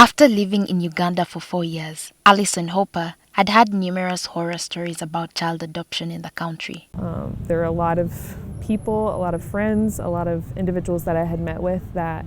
After living in Uganda for 4 years, Allison Hopper had had numerous horror stories about child adoption in the country. There are a lot of people, a lot of friends, a lot of individuals that I had met with that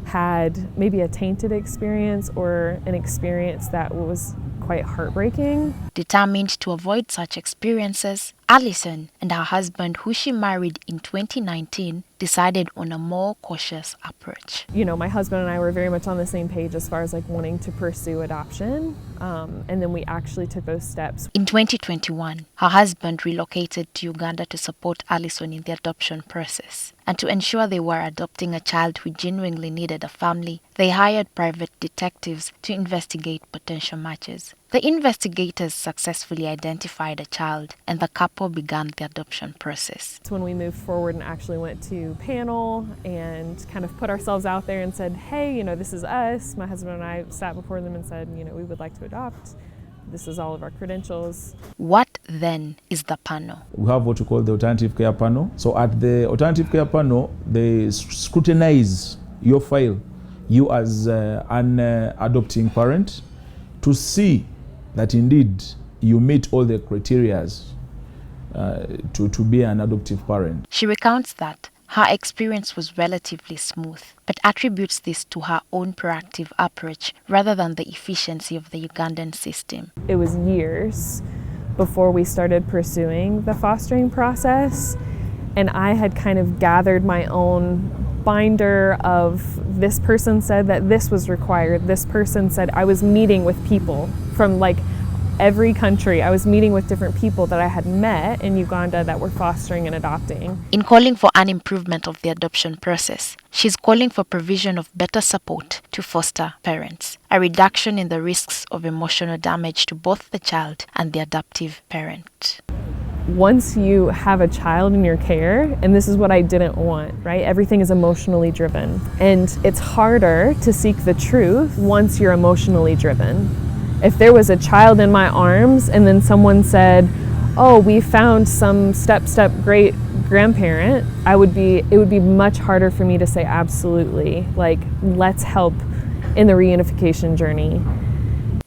had maybe a tainted experience or an experience that was quite heartbreaking. Determined to avoid such experiences, Allison and her husband, who she married in 2019, decided on a more cautious approach. You know, my husband and I were very much on the same page as far as like wanting to pursue adoption, and then we actually took those steps. In 2021, her husband relocated to Uganda to support Allison in the adoption process. And to ensure they were adopting a child who genuinely needed a family, they hired private detectives to investigate potential matches. The investigators successfully identified a child, and the couple began the adoption process. When we moved forward and actually went to Panel and kind of put ourselves out there and said, hey, you know, this is us. My husband and I sat before them and said, you know, we would like to adopt. This is all of our credentials. What then is the panel? We have what we call the alternative care panel. So at the alternative care panel, they scrutinize your file, you as an adopting parent, to see that indeed you meet all the criteria to be an adoptive parent. She recounts that her experience was relatively smooth, but attributes this to her own proactive approach rather than the efficiency of the Ugandan system. It was years before we started pursuing the fostering process, and I had kind of gathered my own binder of this person said that this was required, this person said. I was meeting with people from like every country. I was meeting with different people that I had met in Uganda that were fostering and adopting. In calling for an improvement of the adoption process, she's calling for provision of better support to foster parents, a reduction in the risks of emotional damage to both the child and the adoptive parent. Once you have a child in your care, and this is what I didn't want, right? Everything is emotionally driven. And it's harder to seek the truth once you're emotionally driven. If there was a child in my arms and then someone said, oh, we found some step great grandparent, it would be much harder for me to say absolutely, like, let's help in the reunification journey.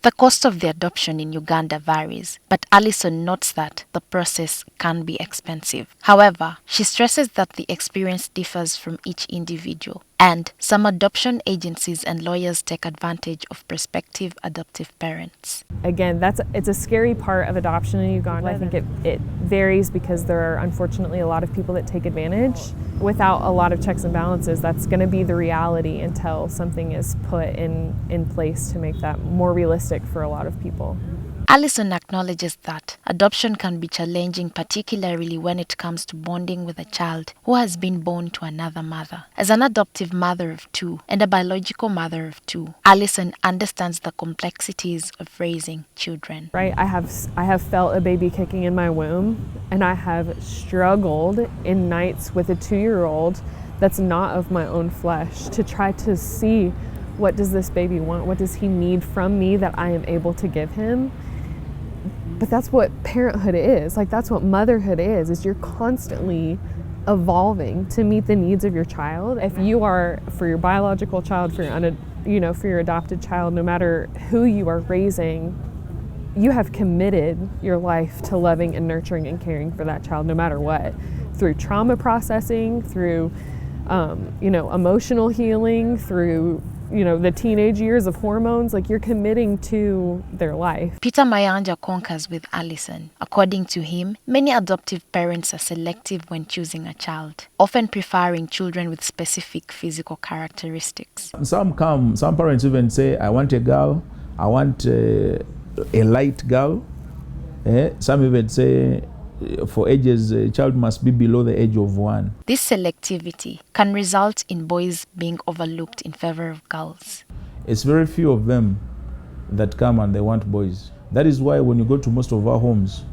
The cost of the adoption in Uganda varies, but Allison notes that the process can be expensive. However, she stresses that the experience differs from each individual, and some adoption agencies and lawyers take advantage of prospective adoptive parents. Again, it's a scary part of adoption in Uganda. I think it varies because there are unfortunately a lot of people that take advantage. Without a lot of checks and balances, that's going to be the reality until something is put in place to make that more realistic for a lot of people. Allison acknowledges that adoption can be challenging, particularly when it comes to bonding with a child who has been born to another mother. As an adoptive mother of two and a biological mother of two, Allison understands the complexities of raising children. Right, I have felt a baby kicking in my womb, and I have struggled in nights with a 2-year-old that's not of my own flesh to try to see, what does this baby want? What does he need from me that I am able to give him? But that's what parenthood is. Like, that's what motherhood is you're constantly evolving to meet the needs of your child. If you are, for your biological child, for your adopted child, no matter who you are raising, you have committed your life to loving and nurturing and caring for that child, no matter what, through trauma processing, through emotional healing, through the teenage years of hormones. Like, you're committing to their life. Peter Mayanja concurs with Allison. According to him, many adoptive parents are selective when choosing a child, often preferring children with specific physical characteristics. Some parents even say, I want a girl, I want a light girl. Some even say, for ages, a child must be below the age of 1. This selectivity can result in boys being overlooked in favor of girls. It's very few of them that come and they want boys. That is why when you go to most of our homes,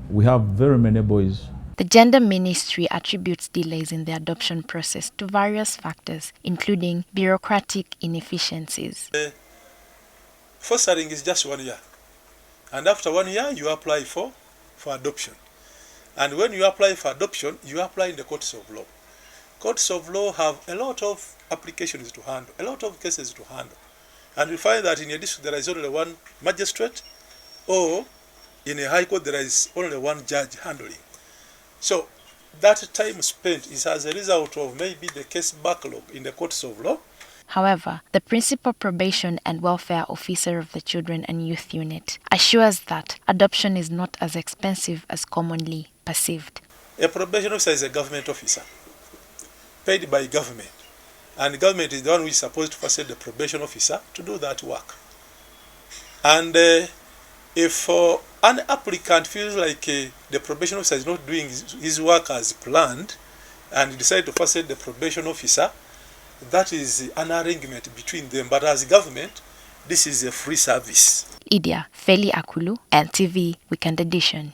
we have very many boys. The gender ministry attributes delays in the adoption process to various factors, including bureaucratic inefficiencies. Fostering is just 1 year. And after 1 year, you apply for adoption. And when you apply for adoption, you apply in the courts of law. Courts of law have a lot of applications to handle, a lot of cases to handle. And we find that in a district there is only one magistrate, or in a high court there is only one judge handling. So that time spent is as a result of maybe the case backlog in the courts of law. However, the principal probation and welfare officer of the Children and Youth Unit assures that adoption is not as expensive as commonly perceived. A probation officer is a government officer, paid by government. And the government is the one who is supposed to facilitate the probation officer to do that work. And if an applicant feels like the probation officer is not doing his work as planned, and decide to facilitate the probation officer, that is an arrangement between them. But as government, this is a free service. Idia Feli Akulu, NTV Weekend Edition.